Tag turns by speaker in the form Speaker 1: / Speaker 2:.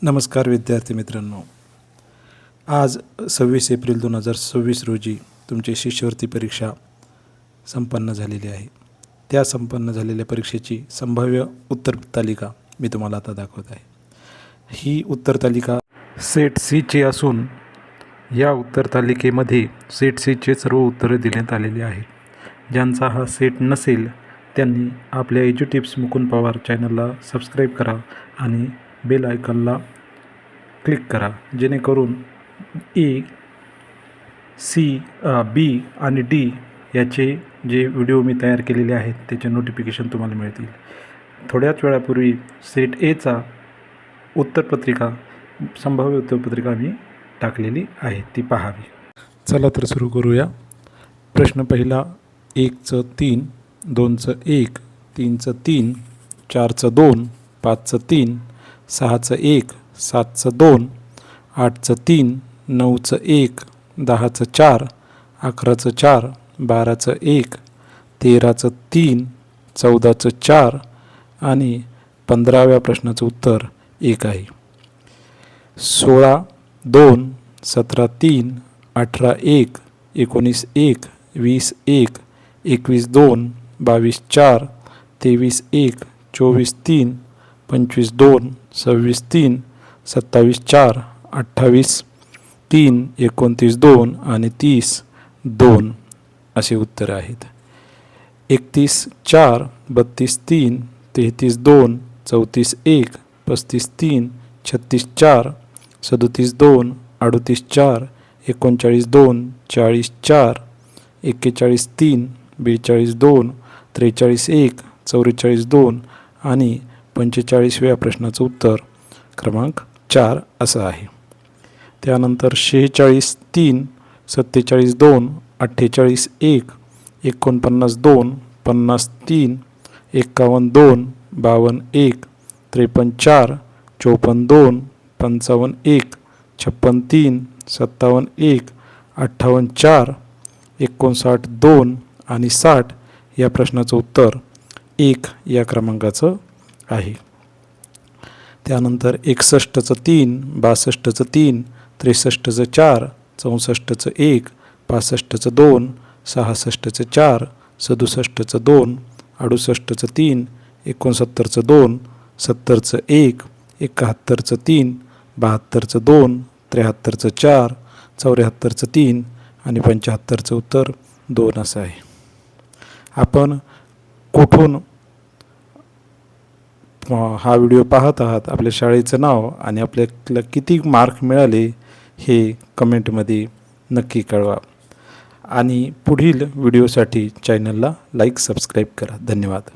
Speaker 1: नमस्कार विद्यार्थी मित्रांनो, आज 26 एप्रिल 2026 रोजी तुमची शिष्यवृत्ती परीक्षा संपन्न झालेली आहे। त्या संपन्न झालेल्या परीक्षेची संभाव्य उत्तर तालिका मी तुम्हाला आता दाखवत आहे। ही उत्तर तालिका सेट सीची असून या उत्तर तालिकेमध्ये सेट सीचे सर्व उत्तरे देण्यात आलेली आहेत। ज्यांचा हा सेट नसेल त्यांनी आपल्या एज्युटिप्स मुकुंद पवार चॅनलला सबस्क्राईब करा आणि बेल आयकॉनला क्लिक करा, जेणेकरून ए, सी, बी आणि डी याचे जे व्हिडिओ मी तयार केलेले आहेत त्याचे नोटिफिकेशन तुम्हाला मिळतील। थोड्याच वेळापूर्वी सेट एचा संभाव्य उत्तरपत्रिका मी टाकलेली आहे, ती पाहावी। चला तर सुरू करूया। प्रश्न पहिला, 1चं 3, 2चं 1, 3चं 3, 4चं 2, 5चं 3, 6चं 1, 7चं 2, 8चं 3, 9चं 1, 10चं 4, 11चं 4, 12चं 1, 13चं 3, 14चं 4 आणि 15व्या प्रश्नाचं उत्तर 1 आहे। 16, 2, 17, 3, 18, 1, 19, 1, 20, 1, 21, 2, 22, 4, 23, 1, 24, 3, 25, 2, 26, 3, 27, 4, 28, 3, 29, 2 आणि 30, 2 असे उत्तर आहेत। 31, 4, 32, 3, 33, 2, 34, 1, 35, 3, 36, 4, 37, 2, 38, 4, 39, 2, 40, 4, 41, 3, 42, 2, 43, 1, 44, 2 आणि 45व्या प्रश्नाचं उत्तर क्रमांक 4 असं आहे। त्यानंतर 46, 3, 47, 2, 48, 1, 49, 2, 50, 3, 51, 2, 52, 1, 53, 4, 54, 2, 55, 1, 56, 3, 57, 1, 58, 4, 59, 2 आणि 60 या प्रश्नाचं उत्तर 1 या क्रमांकाचं आहे। त्यानंतर 61चं 3, 62चं 3, 63चं 4, 64चं 1, 65चं 2, 66चं 4, 67चं 2, 68चं 3, 69चं 2, 70चं 1, 71चं 3, 72चं 2, 73चं 4, 74चं 3 आणि 75चं उत्तर 2 असं आहे। आपण कुठून हा व्हिडिओ पाहत आहात, आपल्या शाळेचं नाव आणि आपल्याला किती मार्क मिळाले हे कमेंटमध्ये नक्की कळवा आणि पुढील व्हिडिओसाठी चॅनलला लाईक सबस्क्राईब करा। धन्यवाद।